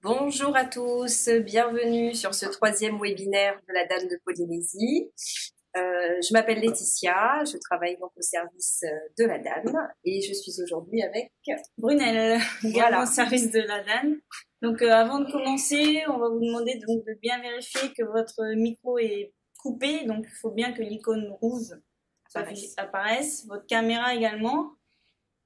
Bonjour à tous, bienvenue sur ce troisième webinaire de la Dame de Polynésie. Je m'appelle Laetitia, je travaille donc au service de la DAN et je suis aujourd'hui avec Brunel, également Voilà. au service de la DAN. Donc avant de commencer, on va vous demander donc de bien vérifier que votre micro est coupé, donc il faut bien que l'icône rouge apparaisse, votre caméra également.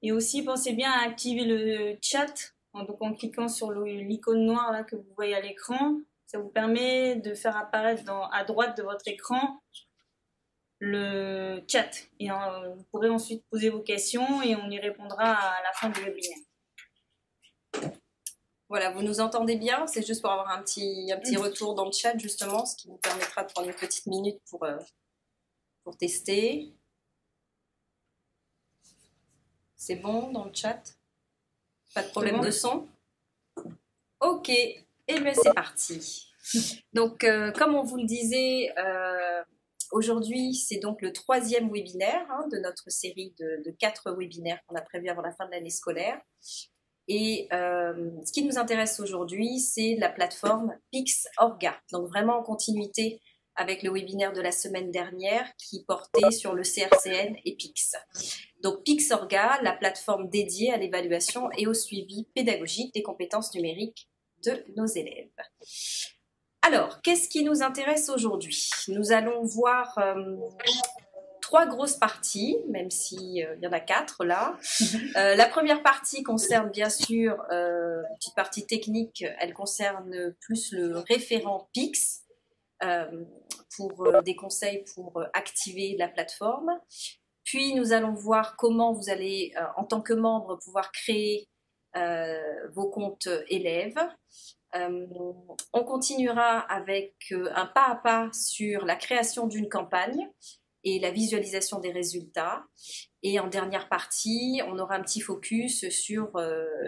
Et aussi pensez bien à activer le chat, donc en cliquant sur l'icône noire là que vous voyez à l'écran. Ça vous permet de faire apparaître à droite de votre écran le chat. Et vous pourrez ensuite poser vos questions et on y répondra à la fin du webinaire. Voilà, vous nous entendez bien? C'est juste pour avoir un petit retour dans le chat justement, ce qui nous permettra de prendre une petite minute pour tester. C'est bon dans le chat? Pas de problème de son? Ok, et bien c'est parti. Donc comme on vous le disait, aujourd'hui c'est donc le troisième webinaire de notre série de 4 webinaires qu'on a prévu avant la fin de l'année scolaire. Et ce qui nous intéresse aujourd'hui, c'est la plateforme PixOrga. Donc vraiment en continuité avec le webinaire de la semaine dernière qui portait sur le CRCN et Pix. Donc PixOrga, la plateforme dédiée à l'évaluation et au suivi pédagogique des compétences numériques de nos élèves. Alors, qu'est-ce qui nous intéresse aujourd'hui? Nous allons voir 3 grosses parties, même s'il y en a 4 là. La première partie concerne bien sûr, une petite partie technique, elle concerne plus le référent Pix, pour des conseils pour activer la plateforme. Puis nous allons voir comment vous allez, en tant que membre, pouvoir créer vos comptes élèves. On continuera avec un pas à pas sur la création d'une campagne et la visualisation des résultats. Et en dernière partie, on aura un petit focus sur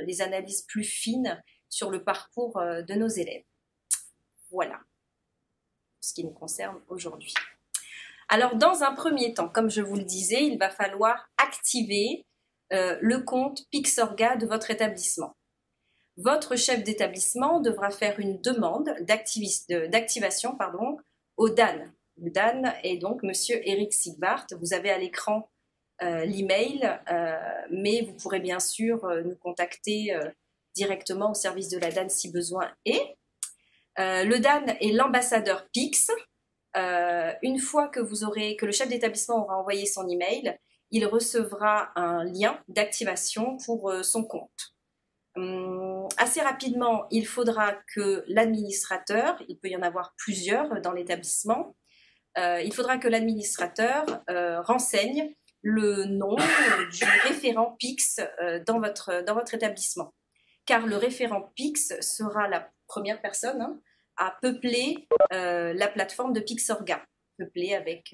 les analyses plus fines sur le parcours de nos élèves. Voilà ce qui nous concerne aujourd'hui. Alors, dans un premier temps, comme je vous le disais, il va falloir activer le compte PixOrga de votre établissement. Votre chef d'établissement devra faire une demande d'activation au DAN. Le DAN est donc Monsieur Eric Sigbart. Vous avez à l'écran l'email, mais vous pourrez bien sûr nous contacter directement au service de la DAN si besoin est. Le DAN est l'ambassadeur Pix. Une fois que le chef d'établissement aura envoyé son email, il recevra un lien d'activation pour son compte. Assez rapidement, il faudra que l'administrateur, il peut y en avoir plusieurs dans l'établissement, il faudra que l'administrateur renseigne le nom du référent Pix dans votre établissement. Car le référent Pix sera la première personne à peupler la plateforme de PixOrga, peuplée avec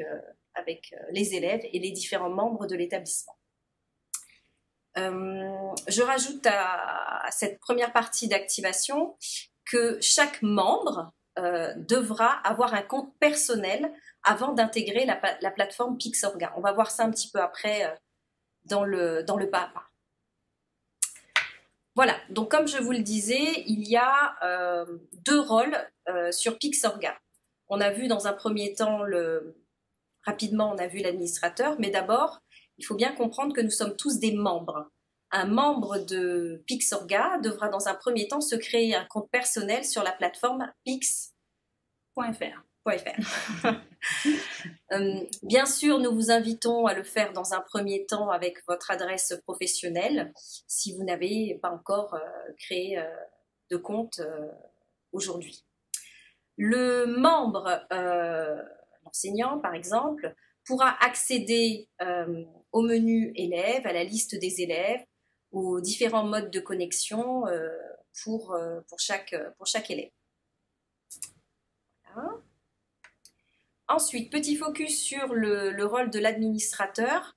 les élèves et les différents membres de l'établissement. Je rajoute à cette première partie d'activation que chaque membre devra avoir un compte personnel avant d'intégrer la plateforme PixOrga. On va voir ça un petit peu après dans le pas à pas. Voilà, donc comme je vous le disais, il y a 2 rôles sur PixOrga. On a vu dans un premier temps, rapidement on a vu l'administrateur, mais d'abord, il faut bien comprendre que nous sommes tous des membres. Un membre de PixOrga devra dans un premier temps se créer un compte personnel sur la plateforme pix.fr. Bien sûr, nous vous invitons à le faire dans un premier temps avec votre adresse professionnelle si vous n'avez pas encore créé de compte aujourd'hui. Le membre, l'enseignant par exemple, pourra accéder au menu élèves, à la liste des élèves, aux différents modes de connexion pour chaque élève. Voilà. Ensuite, petit focus sur le rôle de l'administrateur.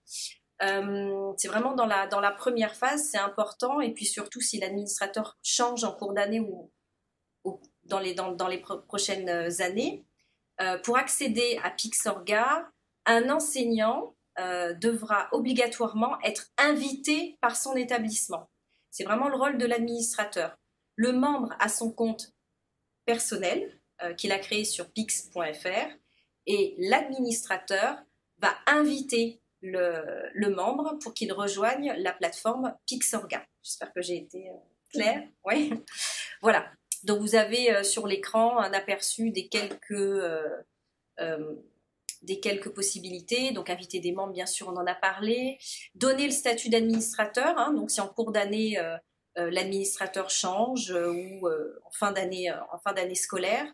C'est vraiment dans la première phase, c'est important. Et puis surtout, si l'administrateur change en cours d'année ou dans les prochaines années, pour accéder à PixOrga, un enseignant devra obligatoirement être invité par son établissement. C'est vraiment le rôle de l'administrateur. le membre a son compte personnel qu'il a créé sur pix.fr et l'administrateur va inviter le membre pour qu'il rejoigne la plateforme Pixorga. J'espère que j'ai été claire. Oui. Voilà. Donc vous avez sur l'écran un aperçu des quelques possibilités. Donc inviter des membres, bien sûr, on en a parlé. Donner le statut d'administrateur. Hein, donc si en cours d'année l'administrateur change ou en fin d'année scolaire,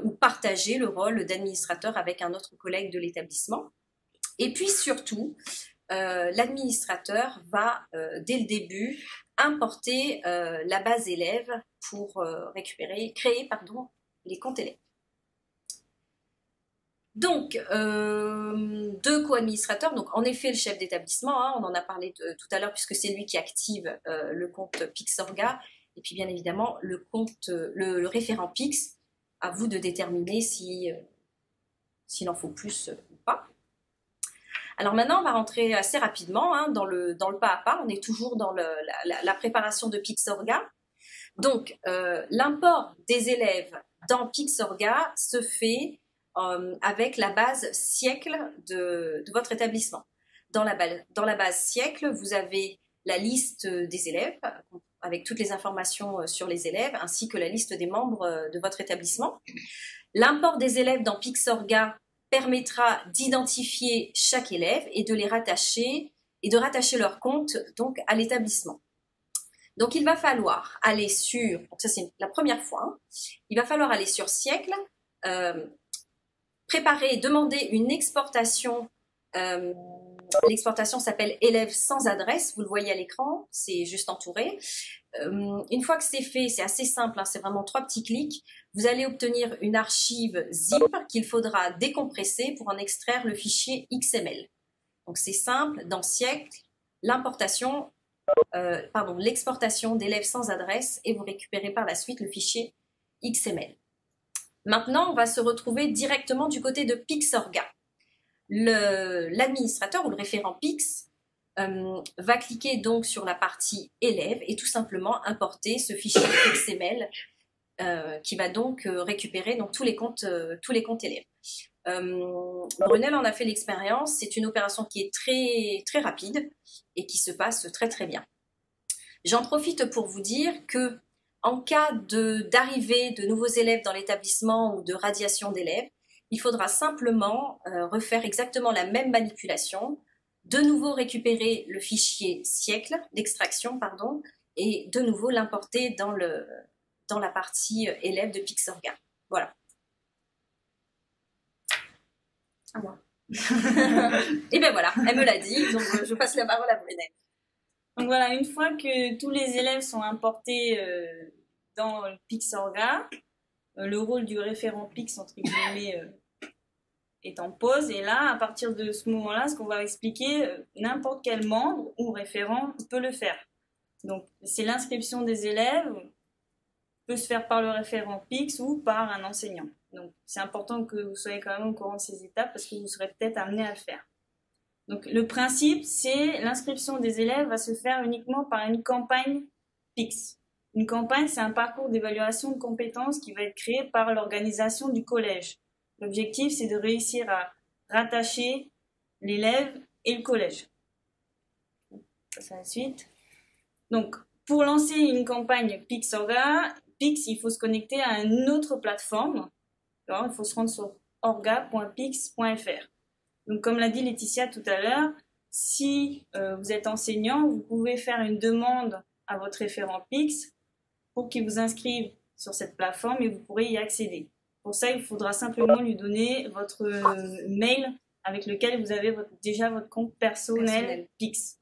ou partager le rôle d'administrateur avec un autre collègue de l'établissement. Et puis surtout, l'administrateur va, dès le début, importer la base élève pour créer les comptes élèves. Donc, deux co-administrateurs, donc en effet le chef d'établissement, hein, on en a parlé tout à l'heure puisque c'est lui qui active le compte Pixorga, et puis bien évidemment le référent Pix, à vous de déterminer s'il en faut plus ou pas. Alors maintenant, on va rentrer assez rapidement hein, dans le pas à pas. On est toujours dans la préparation de Pixorga. Donc, l'import des élèves dans Pixorga se fait avec la base siècle de votre établissement. Dans la base siècle, vous avez la liste des élèves, avec toutes les informations sur les élèves, ainsi que la liste des membres de votre établissement. L'import des élèves dans Pixorga permettra d'identifier chaque élève et de les rattacher et de rattacher leur compte donc à l'établissement. Donc il va falloir aller sur, donc ça c'est la première fois, hein, il va falloir aller sur siècle, demander une exportation. L'exportation s'appelle élèves sans adresse, vous le voyez à l'écran, c'est juste entouré. Une fois que c'est fait, c'est assez simple, hein, c'est vraiment 3 petits clics. Vous allez obtenir une archive zip qu'il faudra décompresser pour en extraire le fichier XML. Donc c'est simple, dans siècle, l'exportation d'élèves sans adresse et vous récupérez par la suite le fichier XML. Maintenant, on va se retrouver directement du côté de Pixorga. L'administrateur ou le référent Pix va cliquer donc sur la partie élève et tout simplement importer ce fichier XML qui va donc récupérer donc, tous les comptes élèves. Brunel en a fait l'expérience, c'est une opération qui est très, très rapide et qui se passe très très bien. J'en profite pour vous dire que en cas d'arrivée de nouveaux élèves dans l'établissement ou de radiation d'élèves, il faudra simplement refaire exactement la même manipulation, de nouveau récupérer le fichier siècle d'extraction, et de nouveau l'importer dans la partie élève de Pixorga. Voilà. À moi. Et bien voilà, elle me l'a dit, donc je passe la parole à Brunel. Donc voilà, une fois que tous les élèves sont importés dans Pixorga, le rôle du référent Pix, entre guillemets, est en pause. Et là, à partir de ce moment-là, ce qu'on va expliquer, n'importe quel membre ou référent peut le faire. Donc, c'est l'inscription des élèves, peut se faire par le référent Pix ou par un enseignant. Donc, c'est important que vous soyez quand même au courant de ces étapes parce que vous serez peut-être amené à le faire. Donc, le principe, c'est l'inscription des élèves va se faire uniquement par une campagne Pix. Une campagne, c'est un parcours d'évaluation de compétences qui va être créé par l'organisation du collège. L'objectif, c'est de réussir à rattacher l'élève et le collège. C'est la suite. Donc, pour lancer une campagne Pixorga, Pix, il faut se connecter à une autre plateforme. Alors, il faut se rendre sur orga.pix.fr. Donc, comme l'a dit Laetitia tout à l'heure, si vous êtes enseignant, vous pouvez faire une demande à votre référent Pix pour qu'il vous inscrive sur cette plateforme et vous pourrez y accéder. Pour ça, il faudra simplement lui donner votre mail avec lequel vous avez déjà votre compte personnel Pix.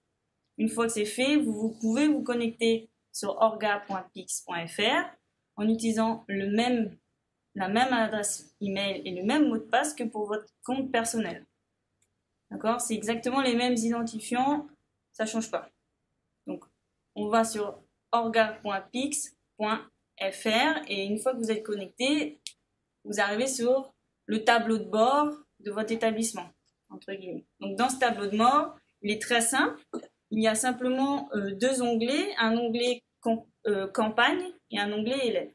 Une fois que c'est fait, vous pouvez vous connecter sur orga.pix.fr en utilisant la même adresse email et le même mot de passe que pour votre compte personnel. D'accord? C'est exactement les mêmes identifiants, ça ne change pas. Donc, on va sur orga.pix.fr et une fois que vous êtes connecté, vous arrivez sur le tableau de bord de votre établissement, entre guillemets. Donc, dans ce tableau de bord, il est très simple. Il y a simplement 2 onglets, un onglet campagne et un onglet élèves.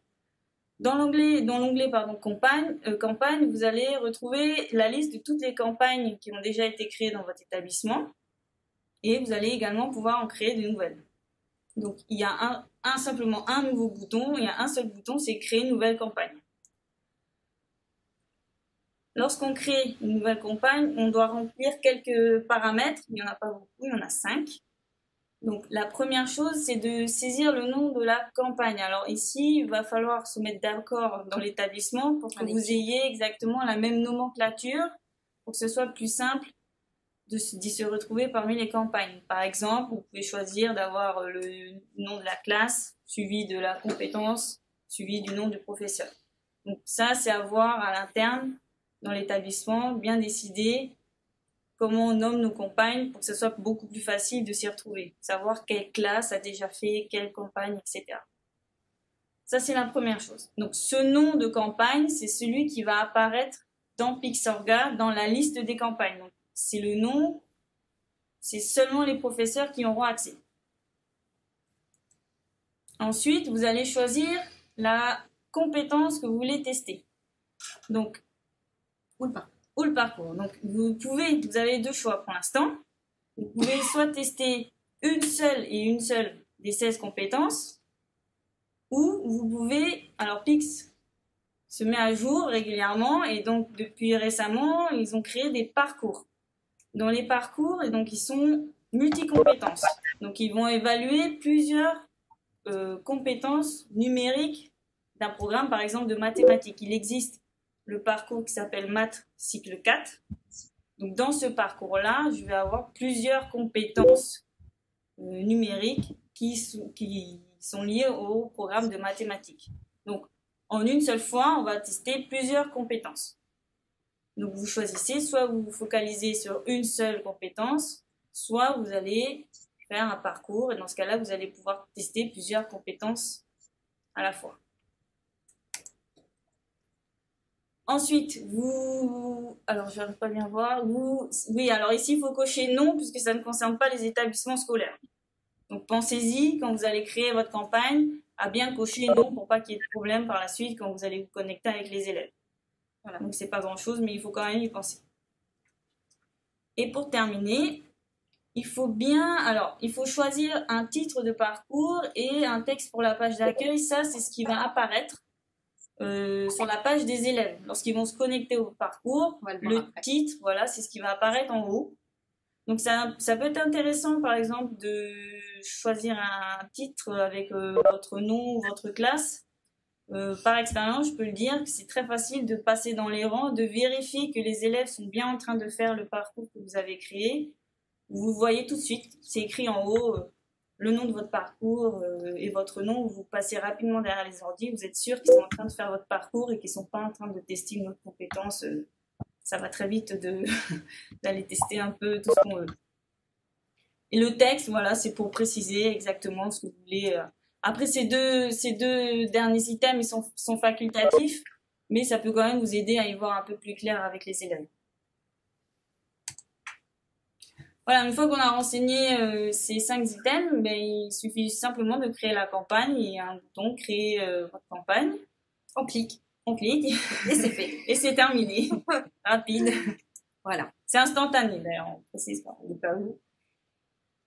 Dans l'onglet campagne, vous allez retrouver la liste de toutes les campagnes qui ont déjà été créées dans votre établissement et vous allez également pouvoir en créer de nouvelles. Donc il y a simplement un nouveau bouton, il y a un seul bouton, c'est créer une nouvelle campagne. Lorsqu'on crée une nouvelle campagne, on doit remplir quelques paramètres, il n'y en a pas beaucoup, il y en a 5. Donc la première chose, c'est de saisir le nom de la campagne. Alors ici, il va falloir se mettre d'accord dans l'établissement pour que vous ayez exactement la même nomenclature, pour que ce soit plus simple d'y se retrouver parmi les campagnes. Par exemple, vous pouvez choisir d'avoir le nom de la classe, suivi de la compétence, suivi du nom du professeur. Donc ça, c'est à voir à l'interne, dans l'établissement, bien décider comment on nomme nos campagnes pour que ce soit beaucoup plus facile de s'y retrouver. Savoir quelle classe a déjà fait, quelle campagne, etc. Ça, c'est la première chose. Donc ce nom de campagne, c'est celui qui va apparaître dans Pixorga, dans la liste des campagnes. Donc, c'est le nom, c'est seulement les professeurs qui auront accès. Ensuite, vous allez choisir la compétence que vous voulez tester. Donc, ou le parcours. Donc, vous avez 2 choix pour l'instant. Vous pouvez soit tester une seule des 16 compétences, ou vous pouvez, alors Pix se met à jour régulièrement, et donc depuis récemment, ils ont créé des parcours. Dans les parcours, et donc ils sont multi-compétences. Donc ils vont évaluer plusieurs compétences numériques d'un programme, par exemple de mathématiques. Il existe le parcours qui s'appelle Maths cycle 4. Donc dans ce parcours-là, je vais avoir plusieurs compétences numériques qui sont liées au programme de mathématiques. Donc en une seule fois, on va tester plusieurs compétences. Donc vous choisissez, soit vous vous focalisez sur une seule compétence, soit vous allez faire un parcours, et dans ce cas-là, vous allez pouvoir tester plusieurs compétences à la fois. Ensuite, alors je n'arrive pas bien à voir, oui, alors ici, il faut cocher non, puisque ça ne concerne pas les établissements scolaires. Donc pensez-y, quand vous allez créer votre campagne, à bien cocher non pour pas qu'il y ait de problème par la suite quand vous allez vous connecter avec les élèves. Voilà, donc c'est pas grand-chose, mais il faut quand même y penser. Et pour terminer, il faut choisir un titre de parcours et un texte pour la page d'accueil. Ça, c'est ce qui va apparaître sur la page des élèves. Lorsqu'ils vont se connecter au parcours, le titre, voilà, c'est ce qui va apparaître en haut. Donc ça peut être intéressant, par exemple, de choisir un titre avec votre nom ou votre classe. Par expérience, je peux le dire que c'est très facile de passer dans les rangs, de vérifier que les élèves sont bien en train de faire le parcours que vous avez créé. Vous voyez tout de suite, c'est écrit en haut le nom de votre parcours et votre nom. Vous passez rapidement derrière les ordi, vous êtes sûr qu'ils sont en train de faire votre parcours et qu'ils ne sont pas en train de tester une autre compétence. Ça va très vite d'aller tester un peu tout ce qu'on veut. Et le texte, voilà, c'est pour préciser exactement ce que vous voulez. Après, ces deux derniers items, ils sont facultatifs, mais ça peut quand même vous aider à y voir un peu plus clair avec les élèves. Voilà, une fois qu'on a renseigné ces 5 items, il suffit simplement de créer la campagne. Il y a un bouton « Créer votre campagne ». On clique, et c'est fait. Et c'est terminé. Rapide. Voilà. C'est instantané, d'ailleurs, on précise pas, au cas où.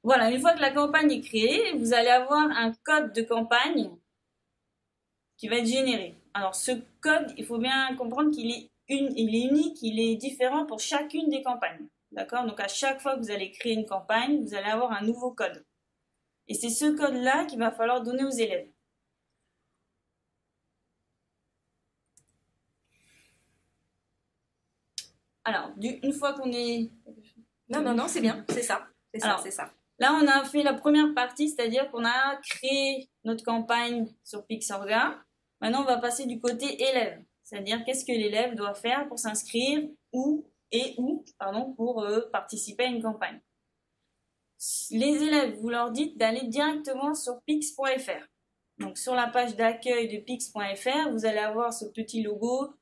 Voilà, une fois que la campagne est créée, vous allez avoir un code de campagne qui va être généré. Alors, ce code, il faut bien comprendre qu'il est unique, il est différent pour chacune des campagnes. D'accord? Donc, à chaque fois que vous allez créer une campagne, vous allez avoir un nouveau code. Et c'est ce code-là qu'il va falloir donner aux élèves. Alors, une fois qu'on est... Non, c'est bien, c'est ça. C'est ça. Là, on a fait la première partie, c'est-à-dire qu'on a créé notre campagne sur Pixorga. Maintenant, on va passer du côté élève, c'est-à-dire qu'est-ce que l'élève doit faire pour s'inscrire ou pour participer à une campagne. Les élèves, vous leur dites d'aller directement sur pix.fr. Donc, sur la page d'accueil de pix.fr, vous allez avoir ce petit logo.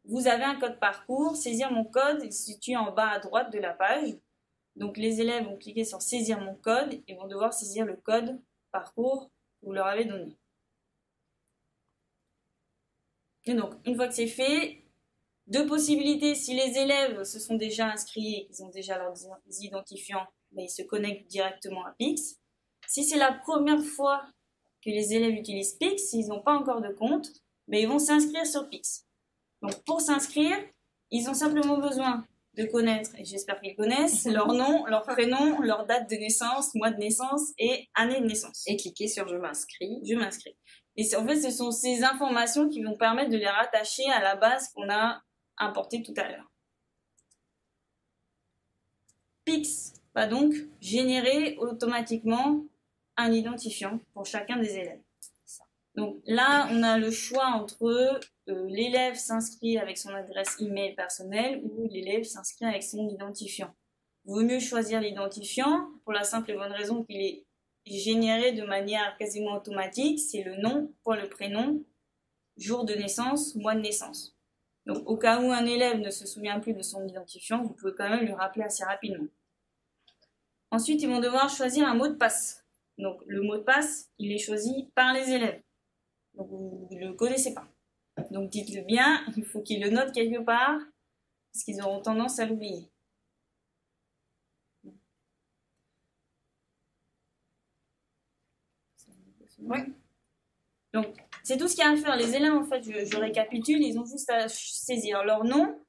Vous avez un code parcours. Saisir mon code, il se situe en bas à droite de la page. Donc, les élèves vont cliquer sur saisir mon code et vont devoir saisir le code parcours que vous leur avez donné. Et donc, une fois que c'est fait, deux possibilités. Si les élèves se sont déjà inscrits et qu'ils ont déjà leurs identifiants, ben, ils se connectent directement à Pix. Si c'est la première fois que les élèves utilisent Pix, s'ils n'ont pas encore de compte, ben, ils vont s'inscrire sur Pix. Donc, pour s'inscrire, ils ont simplement besoin de connaître, et j'espère qu'ils connaissent, leur nom, leur prénom, leur date de naissance, mois de naissance et année de naissance. Et cliquer sur je m'inscris. Je m'inscris. Et en fait, ce sont ces informations qui vont permettre de les rattacher à la base qu'on a importée tout à l'heure. Pix va donc générer automatiquement un identifiant pour chacun des élèves. Donc là, on a le choix entre l'élève s'inscrit avec son adresse email personnelle ou l'élève s'inscrit avec son identifiant. Il vaut mieux choisir l'identifiant pour la simple et bonne raison qu'il est généré de manière quasiment automatique. C'est le nom, point le prénom, jour de naissance, mois de naissance. Donc au cas où un élève ne se souvient plus de son identifiant, vous pouvez quand même lui rappeler assez rapidement. Ensuite, ils vont devoir choisir un mot de passe. Donc le mot de passe, il est choisi par les élèves. Donc vous ne le connaissez pas. Donc dites-le bien, il faut qu'ils le notent quelque part, parce qu'ils auront tendance à l'oublier. Ouais. Donc c'est tout ce qu'il y a à faire. Les élèves, en fait, je récapitule, ils ont juste à saisir leur nom,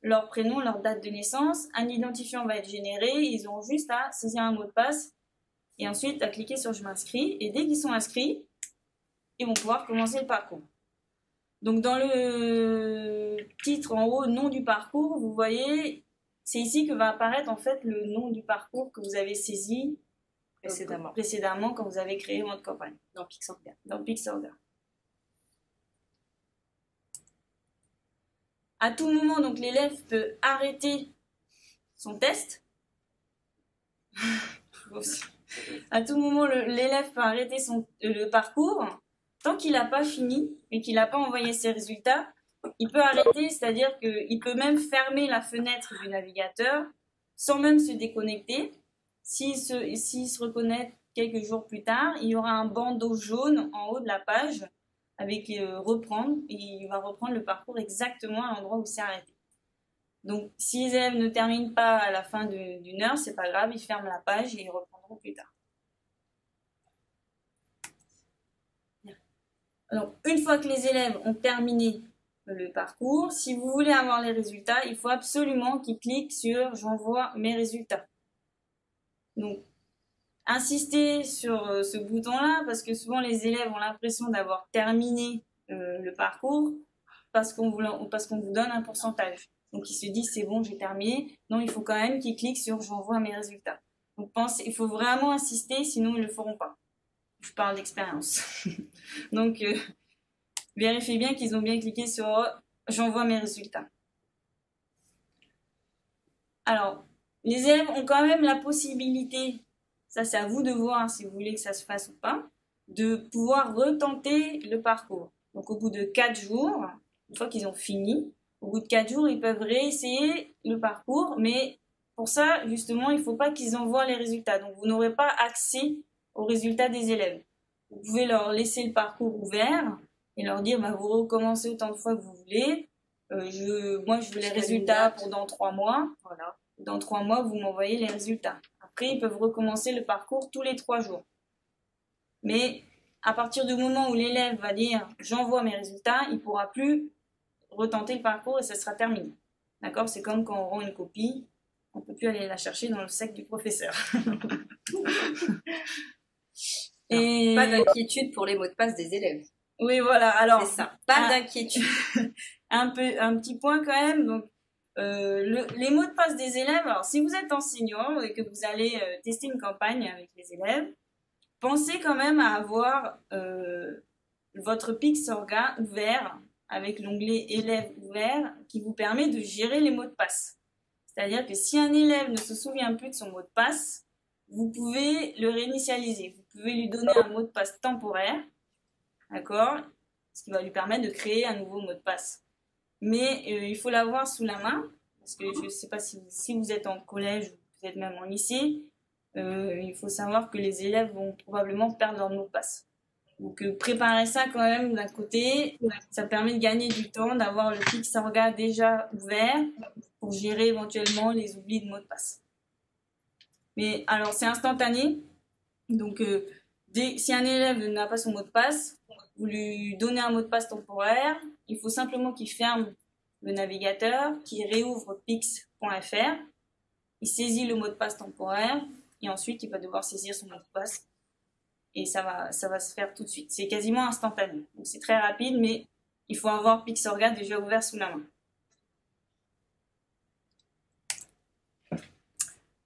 leur prénom, leur date de naissance, un identifiant va être généré, ils ont juste à saisir un mot de passe, et ensuite à cliquer sur je m'inscris, et dès qu'ils sont inscrits, ils vont pouvoir commencer le parcours. Donc dans le titre en haut, nom du parcours, vous voyez, c'est ici que va apparaître en fait le nom du parcours que vous avez saisi précédemment quand vous avez créé votre campagne. Dans Pixorga. Dans Pixorga. À tout moment, donc l'élève peut arrêter son test. À tout moment, l'élève peut arrêter le parcours. Tant qu'il n'a pas fini et qu'il n'a pas envoyé ses résultats, il peut arrêter, c'est-à-dire qu'il peut même fermer la fenêtre du navigateur sans même se déconnecter. S'il se reconnecte quelques jours plus tard, il y aura un bandeau jaune en haut de la page avec reprendre, et il va reprendre le parcours exactement à l'endroit où il s'est arrêté. Donc, si les élèves ne terminent pas à la fin d'une heure, c'est pas grave, ils ferment la page et ils reprendront plus tard. Donc, une fois que les élèves ont terminé le parcours, si vous voulez avoir les résultats, il faut absolument qu'ils cliquent sur « J'envoie mes résultats ». Donc, insistez sur ce bouton-là parce que souvent les élèves ont l'impression d'avoir terminé le parcours parce qu'on vous donne un pourcentage. Donc, ils se disent « C'est bon, j'ai terminé ». Non, il faut quand même qu'ils cliquent sur « J'envoie mes résultats ». Donc, il faut vraiment insister, sinon ils ne le feront pas. Je parle d'expérience. Donc, vérifiez bien qu'ils ont bien cliqué sur « J'envoie mes résultats ». Alors, les élèves ont quand même la possibilité, ça c'est à vous de voir si vous voulez que ça se fasse ou pas, de pouvoir retenter le parcours. Donc, au bout de 4 jours, une fois qu'ils ont fini, au bout de 4 jours, ils peuvent réessayer le parcours, mais pour ça, justement, il ne faut pas qu'ils envoient les résultats. Donc, vous n'aurez pas accès aux résultats des élèves. Vous pouvez leur laisser le parcours ouvert et leur dire bah, vous recommencez autant de fois que vous voulez. Moi, je veux les résultats pour dans 3 mois. Voilà. Dans 3 mois, vous m'envoyez les résultats. Après, ils peuvent recommencer le parcours tous les 3 jours. Mais à partir du moment où l'élève va dire j'envoie mes résultats, il ne pourra plus retenter le parcours et ça sera terminé. D'accord? C'est comme quand on rend une copie, on ne peut plus aller la chercher dans le sac du professeur. Et... Pas d'inquiétude pour les mots de passe des élèves. Oui, voilà. Alors, c'est ça. Pas d'inquiétude. Un petit point quand même. Donc, les mots de passe des élèves. Alors, si vous êtes enseignant et que vous allez tester une campagne avec les élèves, pensez quand même à avoir votre Pixorga ouvert avec l'onglet élèves ouvert qui vous permet de gérer les mots de passe. C'est-à-dire que si un élève ne se souvient plus de son mot de passe, vous pouvez le réinitialiser. Vous pouvez lui donner un mot de passe temporaire, d'accord, ce qui va lui permettre de créer un nouveau mot de passe. Mais il faut l'avoir sous la main, parce que je ne sais pas si vous êtes en collège ou vous êtes même en lycée, il faut savoir que les élèves vont probablement perdre leur mot de passe. Donc préparez ça quand même d'un côté, ça permet de gagner du temps, d'avoir le Pixorga déjà ouvert pour gérer éventuellement les oublis de mot de passe. Mais alors c'est instantané, donc si un élève n'a pas son mot de passe, vous lui donnez un mot de passe temporaire, il faut simplement qu'il ferme le navigateur, qu'il réouvre pix.fr, il saisit le mot de passe temporaire et ensuite il va devoir saisir son mot de passe et ça va se faire tout de suite. C'est quasiment instantané, donc c'est très rapide, mais il faut avoir Pixorga déjà ouvert sous la main.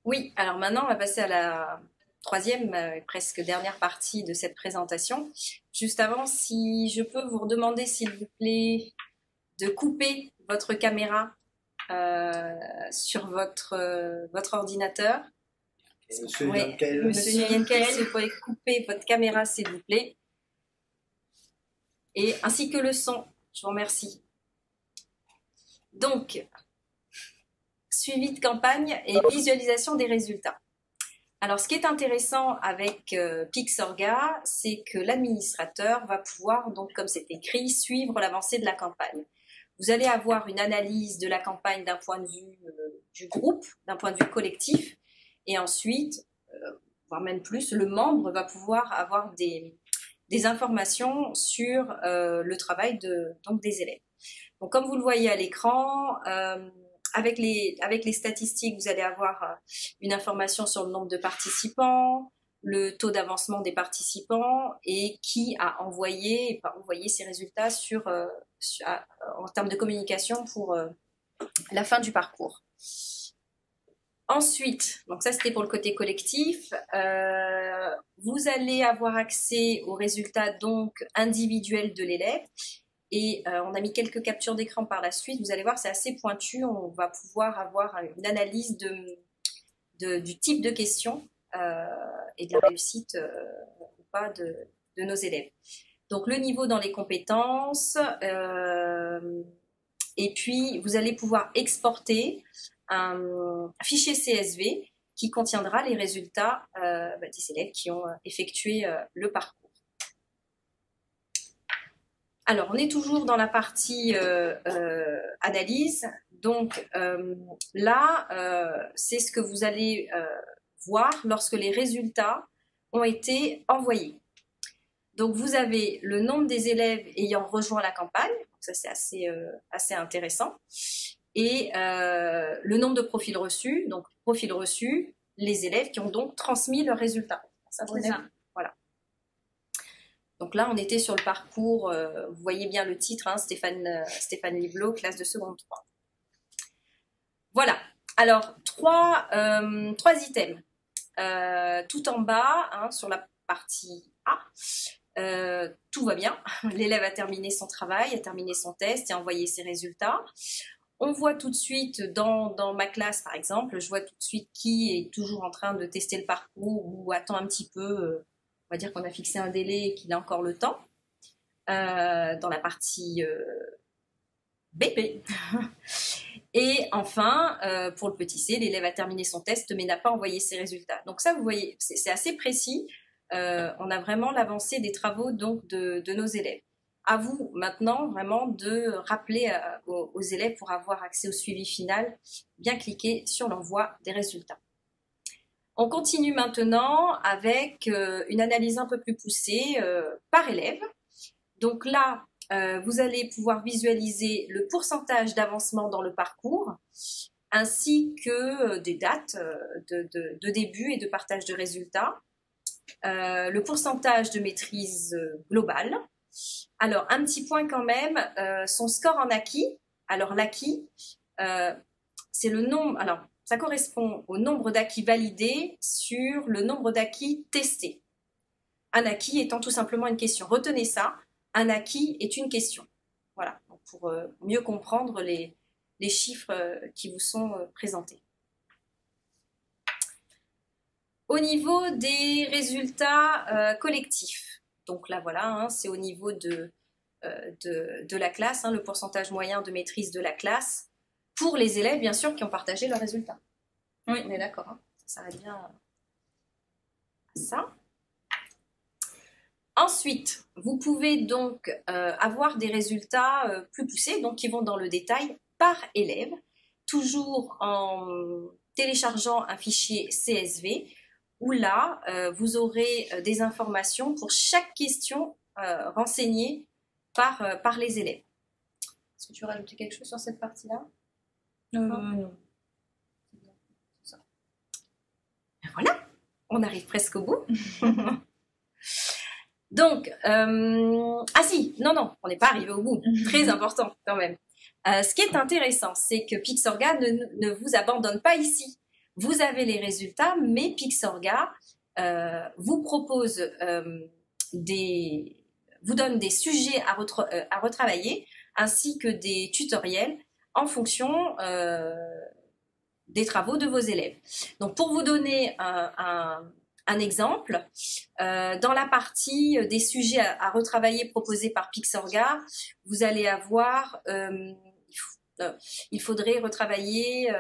Oui, alors maintenant on va passer à la troisième, presque dernière partie de cette présentation. Juste avant, si je peux vous redemander, s'il vous plaît, de couper votre caméra sur votre ordinateur. Monsieur Oui, Yankel. Monsieur Yankel, si vous pouvez couper votre caméra, s'il vous plaît. Et ainsi que le son. Je vous remercie. Donc, suivi de campagne et visualisation des résultats. Alors, ce qui est intéressant avec Pixorga, c'est que l'administrateur va pouvoir, donc comme c'est écrit, suivre l'avancée de la campagne. Vous allez avoir une analyse de la campagne d'un point de vue du groupe, d'un point de vue collectif, et ensuite, voire même plus, le membre va pouvoir avoir des informations sur le travail donc des élèves. Donc, comme vous le voyez à l'écran, avec les statistiques, vous allez avoir une information sur le nombre de participants, le taux d'avancement des participants et qui a envoyé ces résultats en termes de communication pour la fin du parcours. Ensuite, donc ça c'était pour le côté collectif, vous allez avoir accès aux résultats donc individuels de l'élève. Et on a mis quelques captures d'écran par la suite. Vous allez voir, c'est assez pointu. On va pouvoir avoir une analyse du type de questions et de la réussite ou pas de nos élèves. Donc, le niveau dans les compétences. Et puis, vous allez pouvoir exporter un fichier CSV qui contiendra les résultats des élèves qui ont effectué le parcours. Alors, on est toujours dans la partie analyse. Donc là, c'est ce que vous allez voir lorsque les résultats ont été envoyés. Donc, vous avez le nombre des élèves ayant rejoint la campagne. Donc ça, c'est assez intéressant. Et le nombre de profils reçus. Donc, profils reçus, les élèves qui ont donc transmis leurs résultats. Ça, voilà. Donc là, on était sur le parcours, vous voyez bien le titre, hein, Stéphane Liblot, classe de seconde 3. Voilà, alors trois items. Tout en bas, hein, sur la partie A, tout va bien. L'élève a terminé son travail, a terminé son test et a envoyé ses résultats. On voit tout de suite, dans ma classe par exemple, je vois tout de suite qui est toujours en train de tester le parcours ou attend un petit peu. On va dire qu'on a fixé un délai et qu'il a encore le temps. Dans la partie B. Et enfin, pour le petit C, l'élève a terminé son test mais n'a pas envoyé ses résultats. Donc ça, vous voyez, c'est assez précis. On a vraiment l'avancée des travaux donc, de nos élèves. À vous maintenant vraiment de rappeler aux élèves pour avoir accès au suivi final, bien cliquer sur l'envoi des résultats. On continue maintenant avec une analyse un peu plus poussée par élève. Donc là, vous allez pouvoir visualiser le pourcentage d'avancement dans le parcours, ainsi que des dates de début et de partage de résultats, le pourcentage de maîtrise globale. Alors, un petit point quand même, son score en acquis. Alors, l'acquis, c'est le nombre... Alors, ça correspond au nombre d'acquis validés sur le nombre d'acquis testés. Un acquis étant tout simplement une question. Retenez ça, un acquis est une question. Voilà, donc pour mieux comprendre les chiffres qui vous sont présentés. Au niveau des résultats collectifs, donc là voilà, hein, c'est au niveau de la classe, hein, le pourcentage moyen de maîtrise de la classe, pour les élèves, bien sûr, qui ont partagé leurs résultats. Oui, on est d'accord, hein, ça s'arrête bien à ça. Ensuite, vous pouvez donc avoir des résultats plus poussés, donc qui vont dans le détail par élève, toujours en téléchargeant un fichier CSV, où là, vous aurez des informations pour chaque question renseignée par les élèves. Est-ce que tu veux rajouter quelque chose sur cette partie-là? Non. Voilà, on arrive presque au bout. Donc, ah si, non, on n'est pas arrivé au bout. Très important quand même. Ce qui est intéressant, c'est que Pixorga ne vous abandonne pas ici. Vous avez les résultats, mais Pixorga vous propose vous donne des sujets à retravailler, ainsi que des tutoriels en fonction des travaux de vos élèves. Donc, pour vous donner un exemple, dans la partie des sujets à retravailler proposés par Pixorga, vous allez avoir, il faudrait retravailler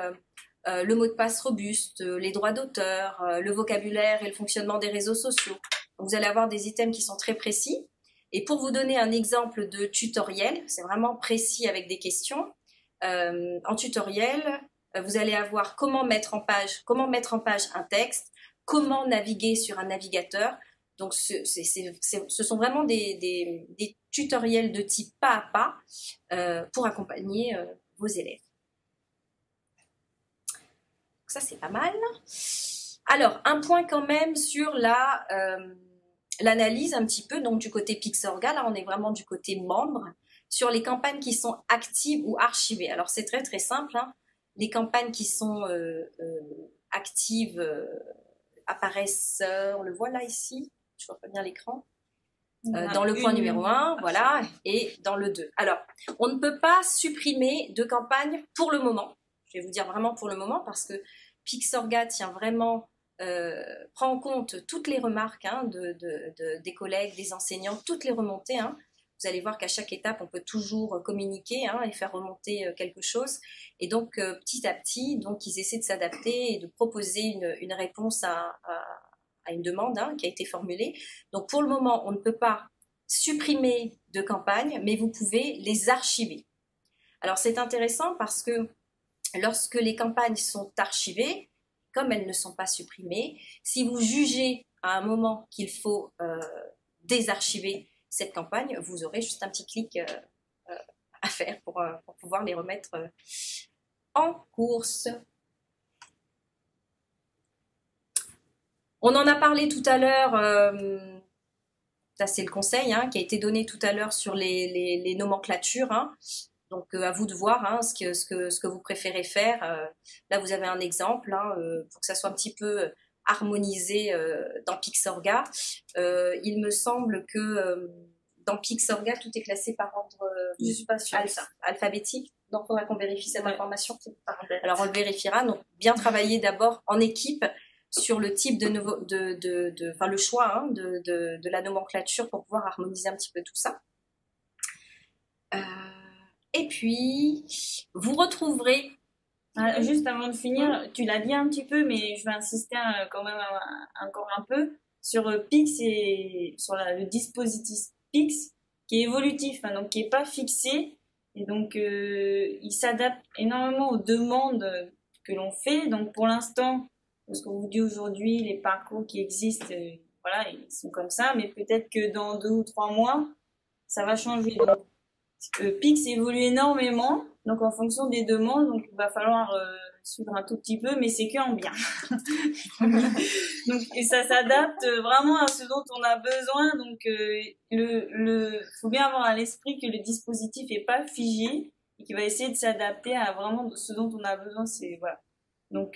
le mot de passe robuste, les droits d'auteur, le vocabulaire et le fonctionnement des réseaux sociaux. Donc, vous allez avoir des items qui sont très précis. Et pour vous donner un exemple de tutoriel, c'est vraiment précis avec des questions. En tutoriel, vous allez avoir comment mettre en page un texte, comment naviguer sur un navigateur. Donc, ce sont vraiment des tutoriels de type pas à pas pour accompagner vos élèves. Donc ça, c'est pas mal. Alors, un point quand même sur l'analyse un petit peu, donc du côté Pixorga. Là, on est vraiment du côté membre, sur les campagnes qui sont actives ou archivées. Alors, c'est très, très simple, hein. Les campagnes qui sont actives apparaissent, on le voit là ici, je vois pas bien l'écran, dans le point numéro 1, voilà, et dans le 2. Alors, on ne peut pas supprimer de campagne pour le moment. Je vais vous dire vraiment pour le moment, parce que Pixorga tient vraiment, prend en compte toutes les remarques hein, des collègues, des enseignants, toutes les remontées, hein. Vous allez voir qu'à chaque étape, on peut toujours communiquer hein, et faire remonter quelque chose. Et donc, petit à petit, donc, ils essaient de s'adapter et de proposer une réponse à une demande hein, qui a été formulée. Donc, pour le moment, on ne peut pas supprimer de campagne, mais vous pouvez les archiver. Alors, c'est intéressant parce que lorsque les campagnes sont archivées, comme elles ne sont pas supprimées, si vous jugez à un moment qu'il faut désarchiver cette campagne, vous aurez juste un petit clic à faire pour pouvoir les remettre en course. On en a parlé tout à l'heure, ça c'est le conseil hein, qui a été donné tout à l'heure sur les nomenclatures. Hein. Donc à vous de voir hein, ce que vous préférez faire. Là vous avez un exemple hein, pour que ça soit un petit peu harmonisé dans Pixorga. Il me semble que dans Pixorga, tout est classé par ordre je suis pas sûre alphabétique. Donc, il faudra qu'on vérifie cette information. Alors, on le vérifiera. Donc, bien travailler d'abord en équipe sur le type le choix hein, de la nomenclature pour pouvoir harmoniser un petit peu tout ça. Et puis, vous retrouverez... Juste avant de finir, tu l'as dit un petit peu, mais je vais insister quand même encore un peu sur Pix et sur le dispositif Pix qui est évolutif, hein, donc qui n'est pas fixé. Et donc, il s'adapte énormément aux demandes que l'on fait. Donc, pour l'instant, ce qu'on vous dit aujourd'hui, les parcours qui existent, voilà, ils sont comme ça. Mais peut-être que dans 2 ou 3 mois, ça va changer. Donc, Pix évolue énormément. Donc, en fonction des demandes, donc il va falloir suivre un tout petit peu, mais c'est que en bien. Donc, et ça s'adapte vraiment à ce dont on a besoin. Donc, faut bien avoir à l'esprit que le dispositif est pas figé et qu'il va essayer de s'adapter à vraiment ce dont on a besoin. C'est voilà. Donc,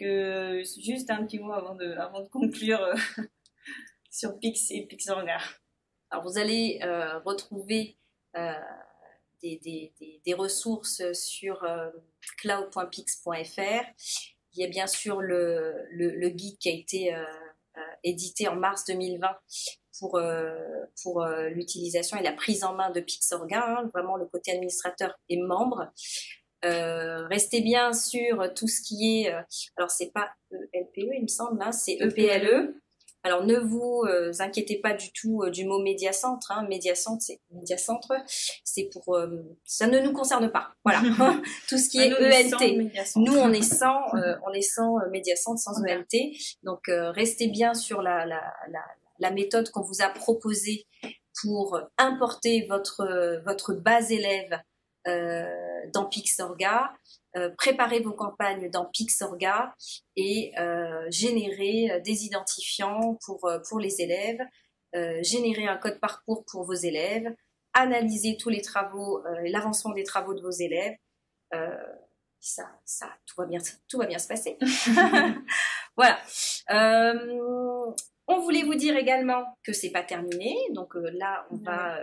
juste un petit mot avant de conclure sur Pix et Pixorga. Alors, vous allez retrouver des ressources sur cloud.pix.fr. Il y a bien sûr le guide qui a été édité en mars 2020 pour l'utilisation et la prise en main de Pixorga, hein, vraiment le côté administrateur et membre. Restez bien sur tout ce qui est, alors c'est pas ELPE il me semble, hein, c'est EPLE. Alors ne vous inquiétez pas du tout du mot médiacentre. Hein. Médiacentre, c'est pour ça ne nous concerne pas. Voilà, tout ce qui est ENT. Nous on est sans médiacentre, sans ENT. Donc restez bien sur la méthode qu'on vous a proposée pour importer votre base élève dans Pixorga. Préparez vos campagnes dans Pixorga et générer des identifiants pour les élèves, générer un code parcours pour vos élèves, analyser tous les travaux, l'avancement des travaux de vos élèves. Tout va bien se passer. Voilà. On voulait vous dire également que c'est pas terminé. Donc là, on va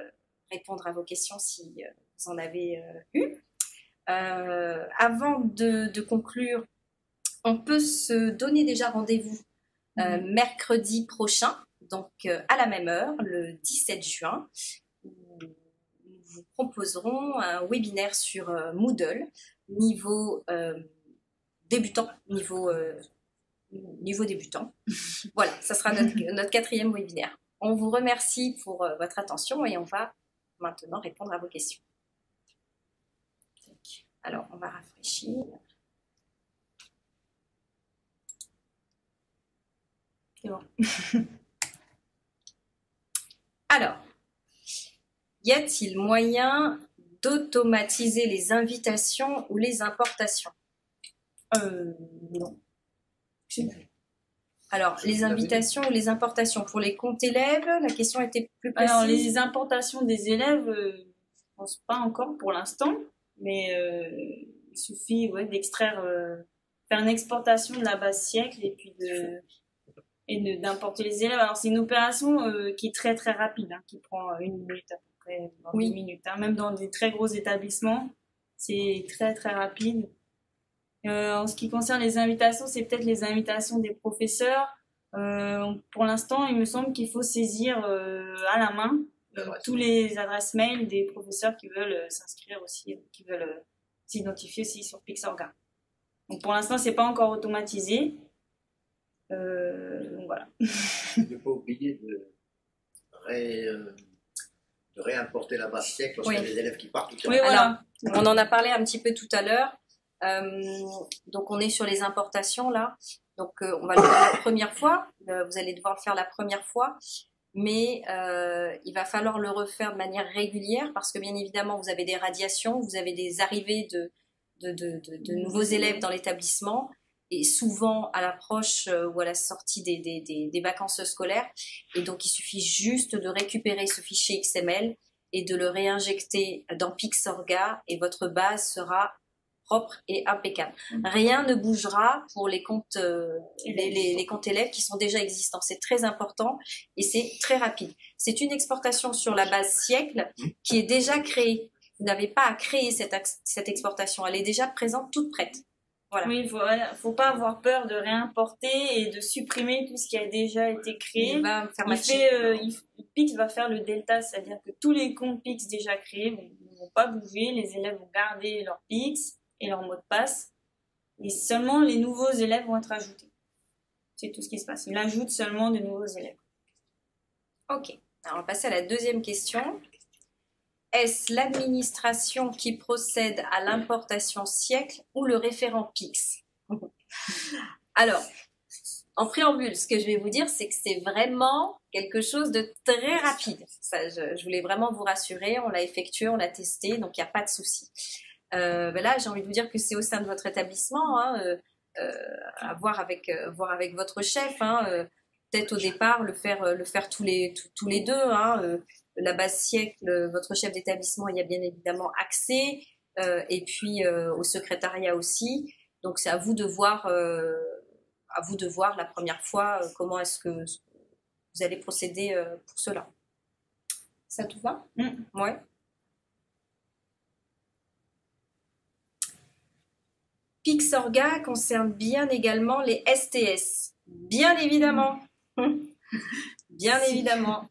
répondre à vos questions si vous en avez eu. Avant de conclure, on peut se donner déjà rendez-vous mercredi prochain, donc à la même heure, le 17 juin, où nous vous proposerons un webinaire sur Moodle, niveau débutant, niveau débutant. Voilà, ça sera notre 4e webinaire. On vous remercie pour votre attention et on va maintenant répondre à vos questions. Alors, on va rafraîchir. C'est bon. Alors, y a-t-il moyen d'automatiser les invitations ou les importations? Non. Alors, les invitations ou les importations pour les comptes élèves, la question était plus précise. Alors, les importations des élèves, je pense pas encore pour l'instant. Mais il suffit d'extraire, faire une exportation de la base siècle et puis d'importer les élèves. Alors c'est une opération qui est très très rapide, hein, qui prend 1 minute à peu près, 10 minutes. Hein. Même dans des très gros établissements, c'est très très rapide. En ce qui concerne les invitations, c'est peut-être les invitations des professeurs. Pour l'instant, il me semble qu'il faut saisir à la main tous les adresses mail des professeurs qui veulent s'inscrire aussi, qui veulent s'identifier aussi sur Pixorga. Donc pour l'instant, c'est pas encore automatisé. Donc voilà. Il ne faut pas oublier de réimporter la base siècle lorsqu'il y a des élèves qui partent. Oui, voilà. Alors, on en a parlé un petit peu tout à l'heure. Donc on est sur les importations là. Donc on va le faire la première fois. Vous allez devoir le faire la première fois. Mais il va falloir le refaire de manière régulière parce que bien évidemment vous avez des radiations, vous avez des arrivées de nouveaux élèves dans l'établissement et souvent à l'approche ou à la sortie des vacances scolaires, et donc il suffit juste de récupérer ce fichier XML et de le réinjecter dans Pixorga et votre base sera propre et impeccable. Rien ne bougera pour les comptes, les comptes élèves qui sont déjà existants. C'est très important et c'est très rapide. C'est une exportation sur la base siècle qui est déjà créée. Vous n'avez pas à créer cette exportation. Elle est déjà présente, toute prête. Voilà. Oui, il faut pas avoir peur de réimporter et de supprimer tout ce qui a déjà été créé. Pix va faire le delta, c'est-à-dire que tous les comptes Pix déjà créés ne vont pas bouger. Les élèves vont garder leur Pix et leur mot de passe, et seulement les nouveaux élèves vont être ajoutés. C'est tout ce qui se passe. Il ajoute seulement de nouveaux élèves. Ok. Alors, on va passer à la deuxième question. Est-ce l'administration qui procède à l'importation siècle ou le référent Pix? Alors, en préambule, ce que je vais vous dire, c'est que c'est vraiment quelque chose de très rapide. Ça, je voulais vraiment vous rassurer. On l'a effectué, on l'a testé, donc il n'y a pas de souci. Là, j'ai envie de vous dire que c'est au sein de votre établissement, hein, à voir avec votre chef. Hein, peut-être au départ le faire tous les deux. Hein, la base siècle, votre chef d'établissement y a bien évidemment accès, et puis au secrétariat aussi. Donc c'est à vous de voir la première fois comment est-ce que vous allez procéder pour cela. Ça te va? Ouais. Pixorga concerne bien également les STS. Bien évidemment. Bien évidemment.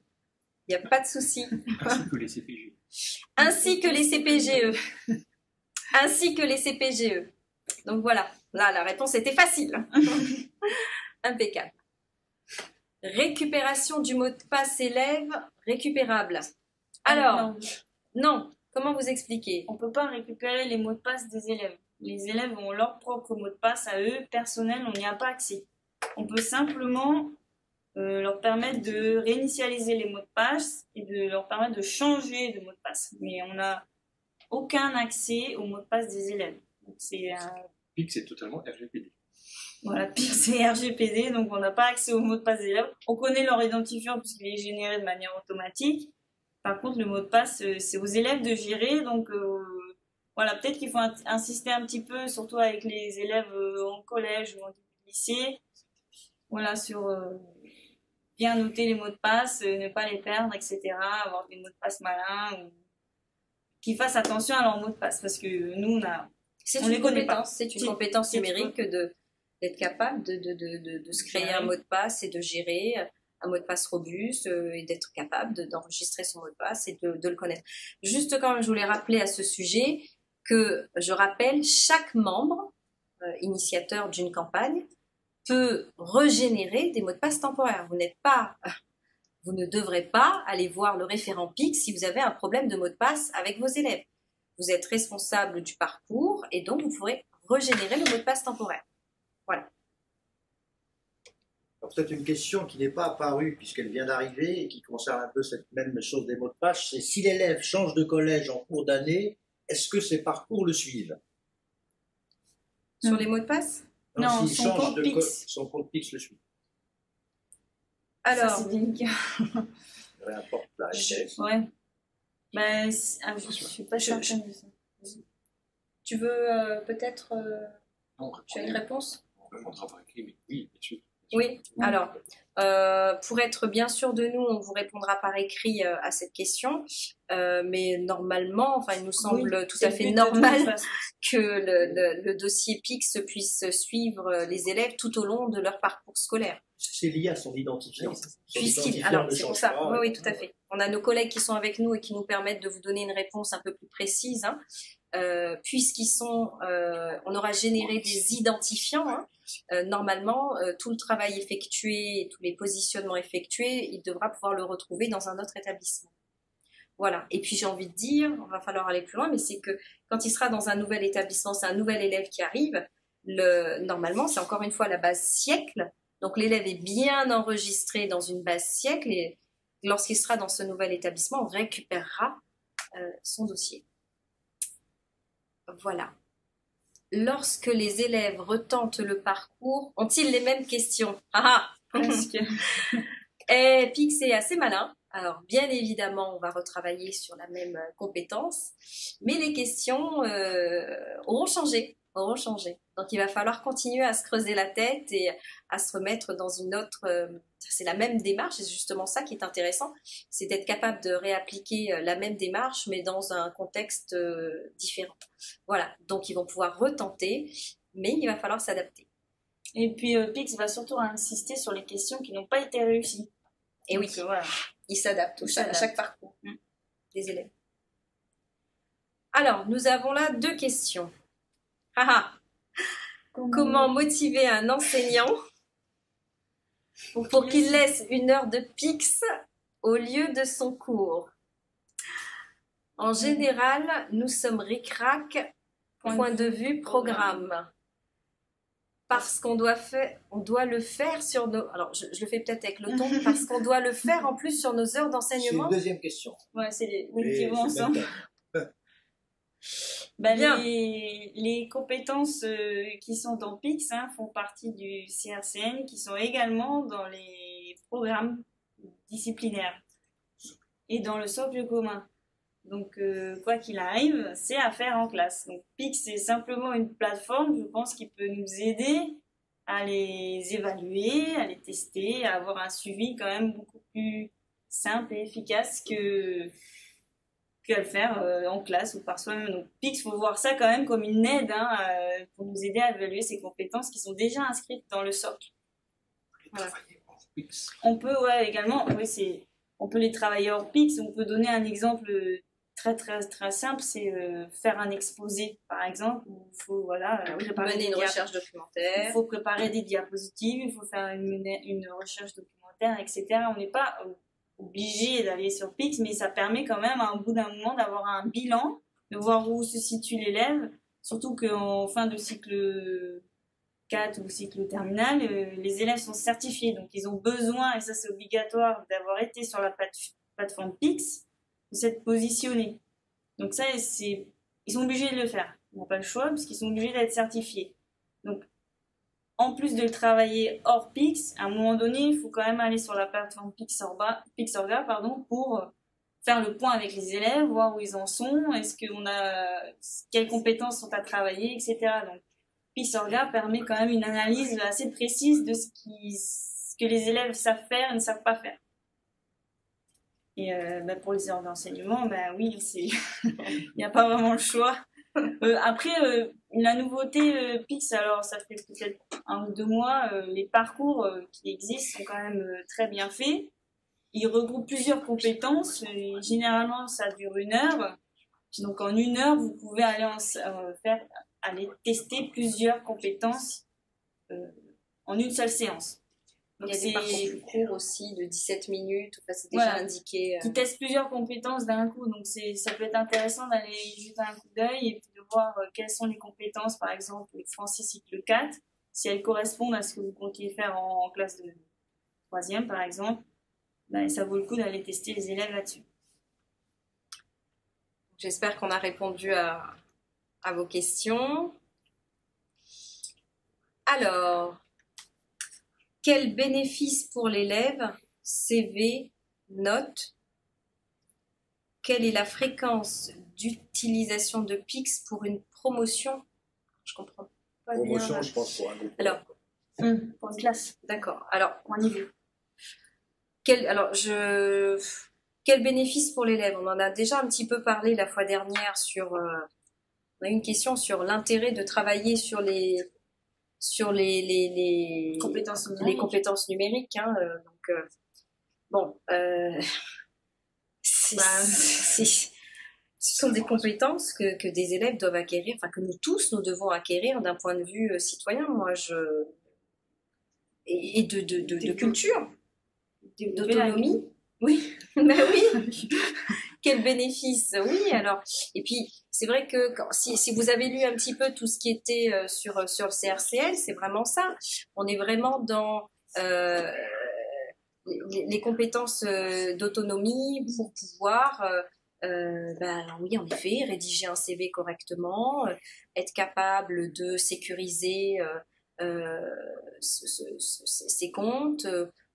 Il n'y a pas de souci. Ainsi que les CPGE. Ainsi que les CPGE. Ainsi que les CPGE. Donc voilà. Là, la réponse était facile. Impeccable. Récupération du mot de passe élève récupérable. Alors, non. Comment vous expliquer? On ne peut pas récupérer les mots de passe des élèves. Les élèves ont leur propre mot de passe à eux, personnel, on n'y a pas accès. On peut simplement leur permettre de réinitialiser les mots de passe et de leur permettre de changer de mot de passe. Mais on n'a aucun accès au mot de passe des élèves. PIC, c'est totalement RGPD. Voilà, PIC, c'est RGPD, donc on n'a pas accès au mot de passe des élèves. On connaît leur identifiant puisqu'il est généré de manière automatique. Par contre, le mot de passe, c'est aux élèves de gérer. Donc, voilà, peut-être qu'il faut insister un petit peu, surtout avec les élèves en collège ou en lycée. Voilà, sur bien noter les mots de passe, ne pas les perdre, etc. Avoir des mots de passe malins. Ou qu'ils fassent attention à leurs mots de passe. Parce que nous, on les connaît pas. C'est une compétence numérique d'être capable de se créer un mot de passe et de gérer un mot de passe robuste et d'être capable d'enregistrer son mot de passe et de le connaître. Juste quand même, je voulais rappeler à ce sujet que je rappelle, chaque membre initiateur d'une campagne peut régénérer des mots de passe temporaires. Vous ne devrez pas aller voir le référent PIC si vous avez un problème de mot de passe avec vos élèves. Vous êtes responsable du parcours et donc vous pourrez régénérer le mot de passe temporaire. Voilà. Peut-être une question qui n'est pas apparue puisqu'elle vient d'arriver et qui concerne un peu cette même chose des mots de passe, c'est si l'élève change de collège en cours d'année, est-ce que ses parcours le suivent? Sur les mots de passe? Non, s'il change son compte PIX le suit. Alors, ça, c'est délicat. Réimporte la richesse. Ouais. Ben, je suis pas certaine de ça. Tu veux peut-être... tu as une réponse? On répondra par écrit, mais oui, bien sûr. Oui, alors, pour être bien sûr de nous, on vous répondra par écrit à cette question, mais normalement, enfin, il nous semble tout à fait normal que le dossier PIX puisse suivre les élèves tout au long de leur parcours scolaire. C'est lié à son identifiant. Alors, c'est pour ça, oui, tout à fait. On a nos collègues qui sont avec nous et qui nous permettent de vous donner une réponse un peu plus précise, hein. On aura généré des identifiants, hein. Normalement, tout le travail effectué, tous les positionnements effectués, il devra pouvoir le retrouver dans un autre établissement. Voilà. Et puis j'ai envie de dire, il va falloir aller plus loin, mais c'est que quand il sera dans un nouvel établissement, c'est un nouvel élève qui arrive, normalement, c'est encore une fois la base siècle. Donc l'élève est bien enregistré dans une base siècle et lorsqu'il sera dans ce nouvel établissement, on récupérera son dossier. Voilà. Lorsque les élèves retentent le parcours, ont-ils les mêmes questions? Presque. Et PIX est assez malin. Alors, bien évidemment, on va retravailler sur la même compétence, mais les questions auront changé. Donc, il va falloir continuer à se creuser la tête et à se remettre dans une autre... c'est la même démarche, c'est justement ça qui est intéressant, c'est d'être capable de réappliquer la même démarche, mais dans un contexte différent. Voilà, donc ils vont pouvoir retenter, mais il va falloir s'adapter. Et puis, PIX va surtout insister sur les questions qui n'ont pas été réussies. Et donc, oui, voilà. Il s'adapte à chaque parcours des élèves. Alors, nous avons là 2 questions. Comment motiver un enseignant pour qu'il laisse 1 heure de PIX au lieu de son cours? En général, nous sommes ric-rac, point de vue programme. Parce qu'on doit le faire sur nos... Alors, je le fais peut-être avec le ton, parce qu'on doit le faire en plus sur nos heures d'enseignement. C'est une deuxième question. Ouais, c'est les qui vont ensemble. Les compétences qui sont dans PIX font partie du CRCN, qui sont également dans les programmes disciplinaires et dans le socle commun. Donc, quoi qu'il arrive, c'est à faire en classe. Donc, PIX, c'est simplement une plateforme, je pense, qui peut nous aider à les évaluer, à les tester, à avoir un suivi quand même beaucoup plus simple et efficace que le faire en classe ou par soi-même. Donc, PIX, faut voir ça quand même comme une aide pour nous aider à évaluer ces compétences qui sont déjà inscrites dans le socle. Voilà. On peut également, on peut les travailler hors PIX. On peut donner un exemple très très très simple, c'est faire un exposé par exemple, où il faut préparer une recherche documentaire. Il faut préparer des diapositives, il faut faire une recherche documentaire terre, etc. On n'est pas obligé d'aller sur Pix, mais ça permet quand même, à un bout d'un moment, d'avoir un bilan, de voir où se situe l'élève, surtout qu'en fin de cycle 4 ou cycle terminal, les élèves sont certifiés, donc ils ont besoin, et ça c'est obligatoire, d'avoir été sur la plateforme Pix, de s'être positionnés. Donc ça, ils sont obligés de le faire. Ils n'ont pas le choix, parce qu'ils sont obligés d'être certifiés. Donc, en plus de le travailler hors Pix, à un moment donné, il faut quand même aller sur la plateforme Pixorga, pour faire le point avec les élèves, voir où ils en sont, quelles compétences sont à travailler, etc. Donc, Pixorga permet quand même une analyse assez précise de ce que les élèves savent faire et ne savent pas faire. Et pour les heures d'enseignement, oui, il n'y a pas vraiment le choix. Après, la nouveauté Pix, alors ça fait peut-être 1 ou 2 mois, les parcours qui existent sont quand même très bien faits. Ils regroupent plusieurs compétences. Généralement, ça dure 1 heure. Donc en 1 heure, vous pouvez aller tester plusieurs compétences en une seule séance. Donc, il y a des parcours plus courts aussi, de 17 minutes, c'est déjà indiqué. Qui testent plusieurs compétences d'un coup, donc ça peut être intéressant d'aller jeter un coup d'œil et puis de voir quelles sont les compétences, par exemple, français cycle 4, si elles correspondent à ce que vous comptiez faire en classe de 3e, par exemple, ça vaut le coup d'aller tester les élèves là-dessus. J'espère qu'on a répondu à vos questions. Alors, quel bénéfice pour l'élève, CV, notes? Quelle est la fréquence d'utilisation de Pix pour une promotion? Je comprends pas bien. Promotion, je pense, pour un groupe. Alors, pour une classe. D'accord. Alors, pour un niveau. Quel bénéfice pour l'élève? On en a déjà un petit peu parlé la fois dernière on a eu une question sur l'intérêt de travailler sur les compétences numériques. Ce sont des compétences que des élèves doivent acquérir, que nous tous, nous devons acquérir d'un point de vue citoyen, et de culture, d'autonomie. Oui, oui. Quel bénéfice, oui. Alors, et puis c'est vrai que si vous avez lu un petit peu tout ce qui était sur le CRCL, c'est vraiment ça. On est vraiment dans les compétences d'autonomie pour pouvoir, oui, en effet, rédiger un CV correctement, être capable de sécuriser ses comptes.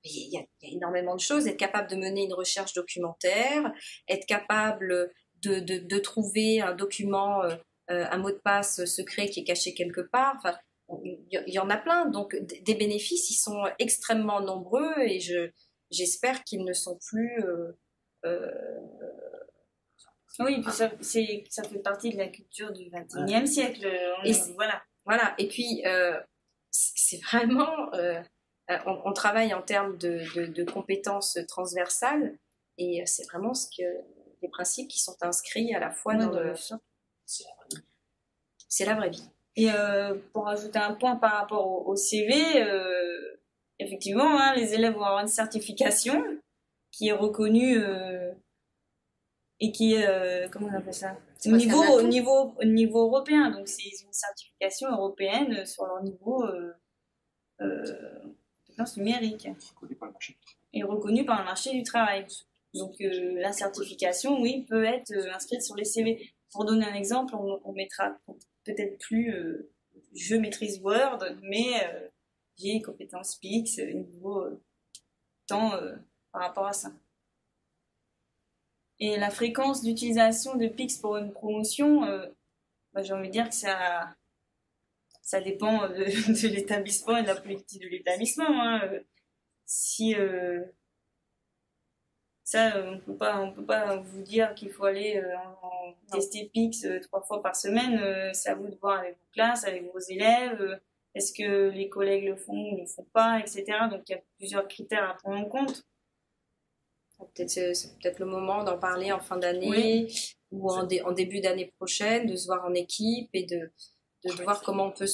Il y a énormément de choses, être capable de mener une recherche documentaire, être capable de trouver un document, un mot de passe secret qui est caché quelque part. Il y en a plein. Donc, des bénéfices, ils sont extrêmement nombreux et j'espère qu'ils ne sont plus... Oui, puis ça fait partie de la culture du XXIe siècle. Voilà. Et puis, c'est vraiment... on travaille en termes de compétences transversales et c'est vraiment les principes qui sont inscrits à la fois dans le... C'est la vraie vie. Et pour ajouter un point par rapport au CV, effectivement, les élèves vont avoir une certification qui est reconnue et qui est, comment on appelle ça, au niveau européen. Donc c'est une certification européenne sur leur niveau numérique et reconnu par le marché du travail. Donc la certification, oui, peut être inscrite sur les CV. Pour donner un exemple, on mettra peut-être plus je maîtrise Word, mais j'ai compétences Pix, niveau temps par rapport à ça. Et la fréquence d'utilisation de Pix pour une promotion, j'ai envie de dire que ça dépend de l'établissement et de la politique de l'établissement. Si on peut pas vous dire qu'il faut aller tester Pix 3 fois par semaine. C'est à vous de voir avec vos classes, avec vos élèves. Est-ce que les collègues le font ou ne le font pas, etc. Donc il y a plusieurs critères à prendre en compte. C'est peut-être le moment d'en parler en fin d'année ou en début d'année prochaine, de se voir en équipe et de voir comment on peut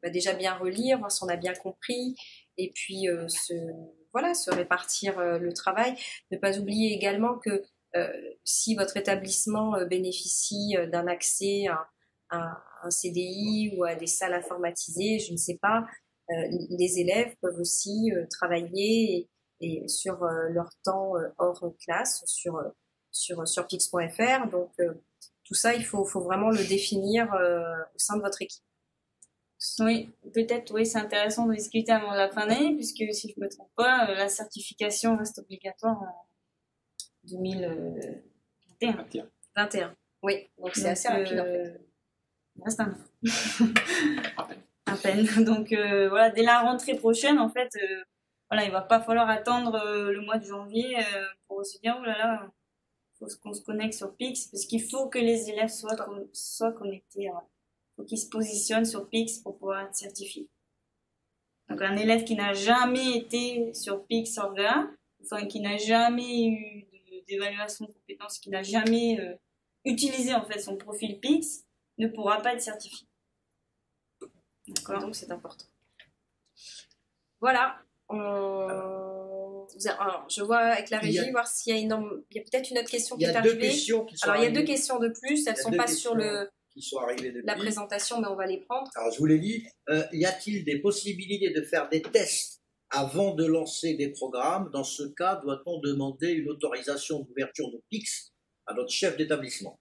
déjà bien relire, voir si on a bien compris et puis se répartir le travail. Ne pas oublier également que si votre établissement bénéficie d'un accès à un CDI ou à des salles informatisées, je ne sais pas, les élèves peuvent aussi travailler et sur leur temps hors classe sur pix.fr. Donc tout ça, il faut vraiment le définir au sein de votre équipe. Oui, peut-être, oui, c'est intéressant de discuter avant la fin d'année, puisque si je ne me trompe pas, la certification reste obligatoire en 2021. 21. Oui, donc c'est assez rapide en fait. Il reste un an. À peine. Donc voilà, dès la rentrée prochaine, en fait, voilà, il va pas falloir attendre le mois de janvier pour se dire, oh là là, faut qu'on se connecte sur Pix, parce qu'il faut que les élèves soient connectés. Il faut qu'ils se positionnent sur Pix pour pouvoir être certifiés. Donc un élève qui n'a jamais été sur Pix.org, enfin qui n'a jamais eu d'évaluation de compétences, qui n'a jamais utilisé en fait son profil Pix, ne pourra pas être certifié. D'accord. Donc c'est important. Voilà. Alors, je vois avec la régie, voir s'il y a il y a peut-être une autre question qui est arrivée. Alors il y a deux questions de plus, elles ne sont pas sur qui sont arrivées depuis la présentation, mais on va les prendre. Alors je vous l'ai dit, y a-t-il des possibilités de faire des tests avant de lancer des programmes? Dans ce cas, doit-on demander une autorisation d'ouverture de Pix à notre chef d'établissement?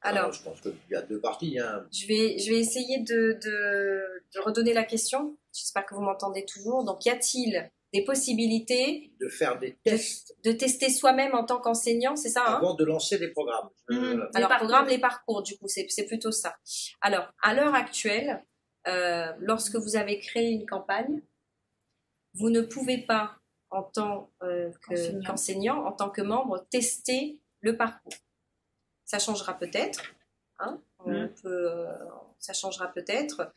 Alors, je pense qu'il y a deux parties. Hein. Je vais essayer de redonner la question. J'espère que vous m'entendez toujours. Donc, y a-t-il des possibilités de faire des tests, de tester soi-même en tant qu'enseignant, c'est ça, avant de lancer des programmes? Alors, les parcours, du coup, c'est plutôt ça. Alors, à l'heure actuelle, lorsque vous avez créé une campagne, vous ne pouvez pas, en tant qu'enseignant, en tant que membre, tester le parcours. Ça changera peut-être, hein, ça changera peut-être,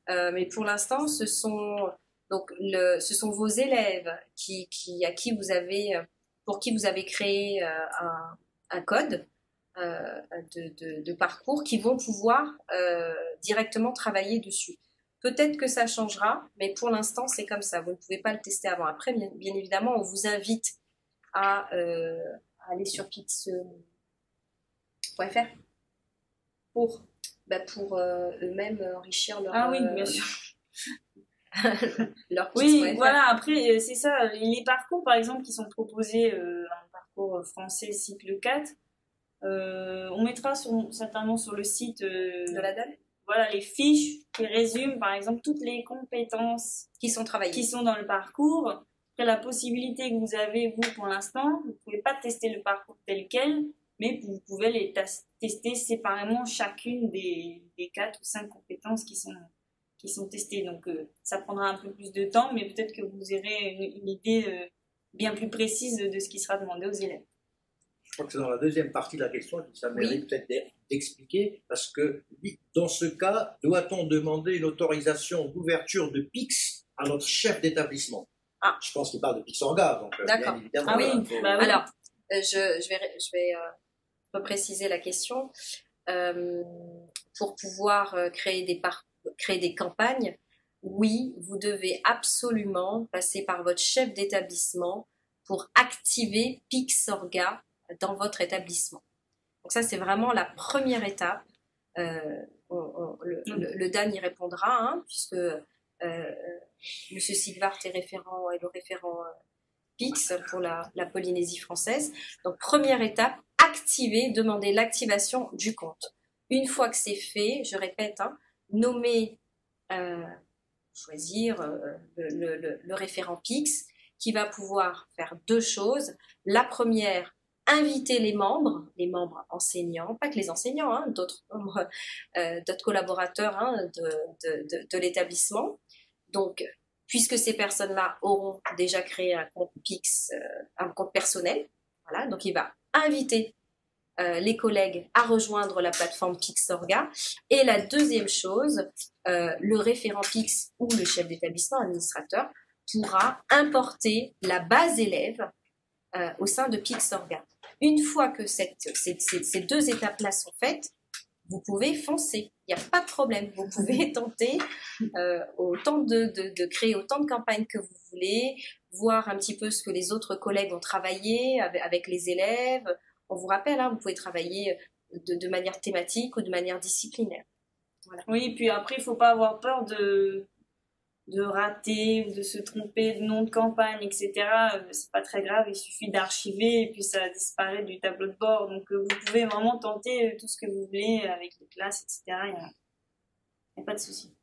mais pour l'instant, ce sont vos élèves pour qui vous avez créé un code de parcours qui vont pouvoir directement travailler dessus. Peut-être que ça changera, mais pour l'instant, c'est comme ça. Vous ne pouvez pas le tester avant. Après, bien évidemment, on vous invite à aller sur pix.fr pour eux-mêmes enrichir leur... Ah oui, bien sûr. leur oui, voilà, après, c'est ça. Les parcours, par exemple, qui sont proposés, un parcours français cycle 4, on mettra certainement sur le site de la DAL. Voilà, les fiches qui résument, par exemple, toutes les compétences qui sont travaillées, qui sont dans le parcours. Après, la possibilité que vous avez, vous, pour l'instant, vous ne pouvez pas tester le parcours tel quel, mais vous pouvez les tester séparément chacune des 4 ou 5 compétences qui sont testées. Donc, ça prendra un peu plus de temps, mais peut-être que vous aurez une idée bien plus précise de ce qui sera demandé aux élèves. Je crois que c'est dans la deuxième partie de la question que ça mérite peut-être d'expliquer, parce que dans ce cas, doit-on demander une autorisation d'ouverture de Pix à notre chef d'établissement? Je pense qu'il parle de Pix.org, donc bien évidemment. Ah oui, alors, je vais repréciser la question. Pour pouvoir créer des campagnes, oui, vous devez absolument passer par votre chef d'établissement pour activer Pix.org dans votre établissement. Donc ça, c'est vraiment la première étape. Le DAN y répondra, hein, puisque Monsieur Silvart est le référent Pix pour la Polynésie française. Donc première étape, demander l'activation du compte. Une fois que c'est fait, je répète, hein, choisir le référent Pix qui va pouvoir faire deux choses. La première, inviter les membres enseignants, pas que les enseignants, hein, d'autres collaborateurs, hein, de l'établissement. Donc, puisque ces personnes-là auront déjà créé un compte Pix, un compte personnel, voilà, donc il va inviter les collègues à rejoindre la plateforme Pix.org. Et la deuxième chose, le référent Pix ou le chef d'établissement administrateur pourra importer la base élève au sein de Pix.org. Une fois que ces deux étapes-là sont faites, vous pouvez foncer. Il n'y a pas de problème. Vous pouvez tenter autant de créer autant de campagnes que vous voulez, voir un petit peu ce que les autres collègues ont travaillé avec les élèves. On vous rappelle, hein, vous pouvez travailler de manière thématique ou de manière disciplinaire. Voilà. Oui, puis après, il ne faut pas avoir peur de rater ou de se tromper de nom de campagne, etc. C'est pas très grave, il suffit d'archiver et puis ça disparaît du tableau de bord. Donc vous pouvez vraiment tenter tout ce que vous voulez avec les classes, etc. Il n'y a pas de souci.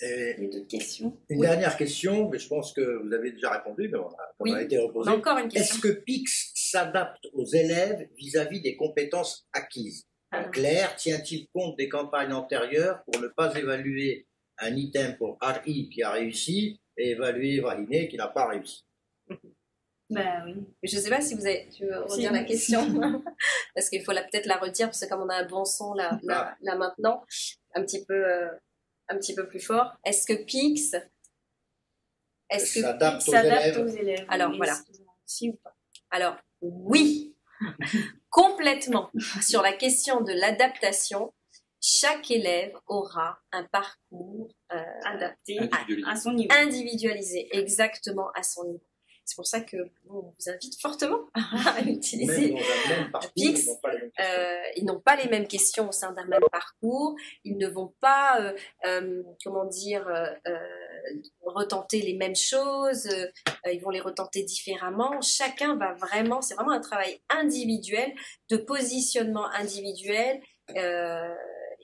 Il y a d'autres questions? Une dernière question, mais je pense que vous avez déjà répondu, mais on a été reposé. Encore une question. Est-ce que PIX s'adapte aux élèves vis-à-vis des compétences acquises? En clair, tient-il compte des campagnes antérieures pour ne pas évaluer un item pour Harry qui a réussi et évaluer Vahiné qui n'a pas réussi? Ben oui. Je ne sais pas si vous avez... Tu veux redire la question? Parce qu'il faut peut-être la redire, parce que comme on a un bon son là maintenant, un petit peu plus fort. Est-ce que PIX s'adapte aux élèves? Alors voilà. Si ou pas? Alors oui, complètement. Sur la question de l'adaptation, chaque élève aura un parcours adapté à son niveau. Individualisé, exactement à son niveau. C'est pour ça que on vous invite fortement à utiliser PIX. Ils n'ont pas les mêmes questions au sein d'un même parcours. Ils ne vont pas, retenter les mêmes choses. Ils vont les retenter différemment. Chacun va vraiment, c'est vraiment un travail individuel, de positionnement individuel.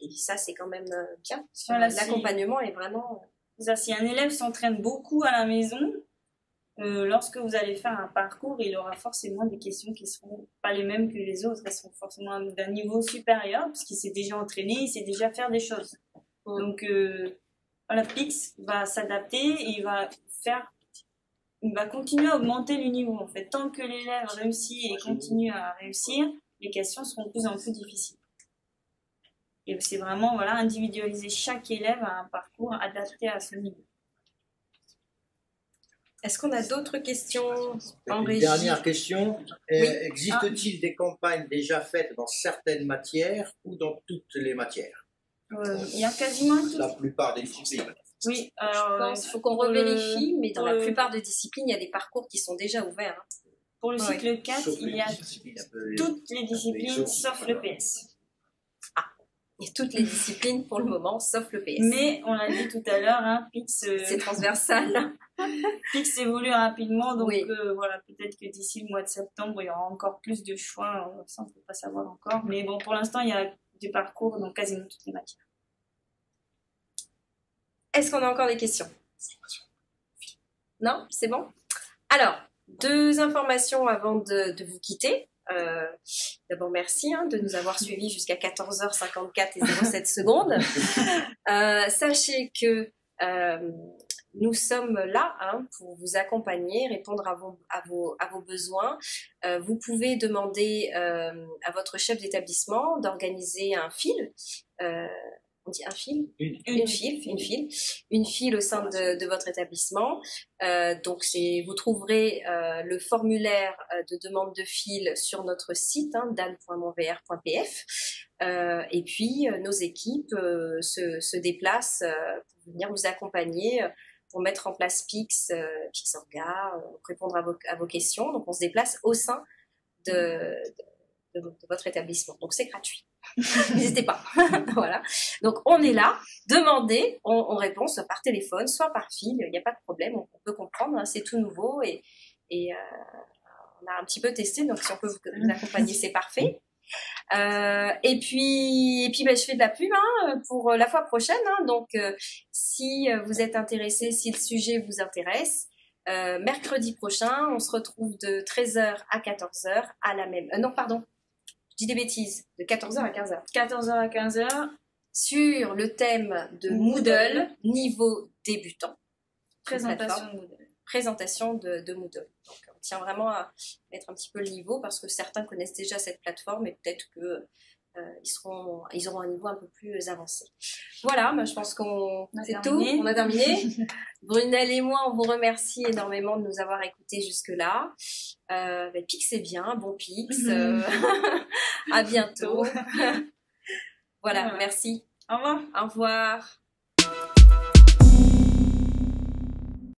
Et ça, c'est quand même bien. Voilà, l'accompagnement est vraiment... Si un élève s'entraîne beaucoup à la maison, lorsque vous allez faire un parcours, il aura forcément des questions qui ne seront pas les mêmes que les autres. Elles seront forcément d'un niveau supérieur, parce qu'il s'est déjà entraîné, il sait déjà faire des choses. Donc, voilà, PIX va s'adapter et il va continuer à augmenter le niveau. En fait, tant que l'élève réussit et continue à réussir, les questions seront de plus en plus difficiles. Et c'est vraiment, voilà, individualiser chaque élève à un parcours adapté à ce niveau. Est-ce qu'on a d'autres questions en régie? Dernière question. Oui. Existe-t-il des campagnes déjà faites dans certaines matières ou dans toutes les matières? Il y a quasiment toutes. La plupart des disciplines. Oui, je pense qu'il faut qu'on revérifie, mais dans la plupart des disciplines, il y a des parcours qui sont déjà ouverts. Hein. Pour le cycle 4, il y a toutes les disciplines sauf le PS. Il y a toutes les disciplines pour le moment, sauf le PS. Mais, on l'a dit tout à l'heure, hein, PIX... c'est transversal. PIX évolue rapidement, donc voilà, peut-être que d'ici le mois de septembre, il y aura encore plus de choix. Ça, on ne peut pas savoir encore. Mais bon, pour l'instant, il y a du parcours dans quasiment toutes les matières. Est-ce qu'on a encore des questions? Non? C'est bon? Alors, 2 informations avant de vous quitter. D'abord, merci de nous avoir suivis jusqu'à 14h54 et 07 secondes. Sachez que nous sommes là pour vous accompagner, répondre à vos besoins. Vous pouvez demander à votre chef d'établissement d'organiser un fil. On dit un fil? Une file au sein de votre établissement. Donc vous trouverez le formulaire de demande de fil sur notre site dan.monvr.pf et puis nos équipes se déplacent pour venir vous accompagner pour mettre en place PIX Orga, répondre à vos questions. Donc on se déplace au sein de votre établissement. Donc c'est gratuit. N'hésitez pas. Voilà. Donc on est là, demandez, on répond soit par téléphone, soit par fil, il n'y a pas de problème, on peut comprendre, c'est tout nouveau et on a un petit peu testé, donc si on peut vous accompagner, c'est parfait. Et puis je fais de la pub pour la fois prochaine, donc si vous êtes intéressé, si le sujet vous intéresse, mercredi prochain, on se retrouve de 13h à 14h à la même... non, pardon. Je dis des bêtises, de 14h à 15h. 14h à 15h. Sur le thème de Moodle, niveau débutant. Présentation de Moodle. Présentation de Moodle. Donc, on tient vraiment à mettre un petit peu le niveau parce que certains connaissent déjà cette plateforme et peut-être que ils auront un niveau un peu plus avancé. Voilà, je pense c'est tout. On a terminé. Brunel et moi, on vous remercie énormément de nous avoir écoutés jusque-là. PIX c'est bien, bon PIX. À bientôt. Voilà, merci. Au revoir. Au revoir.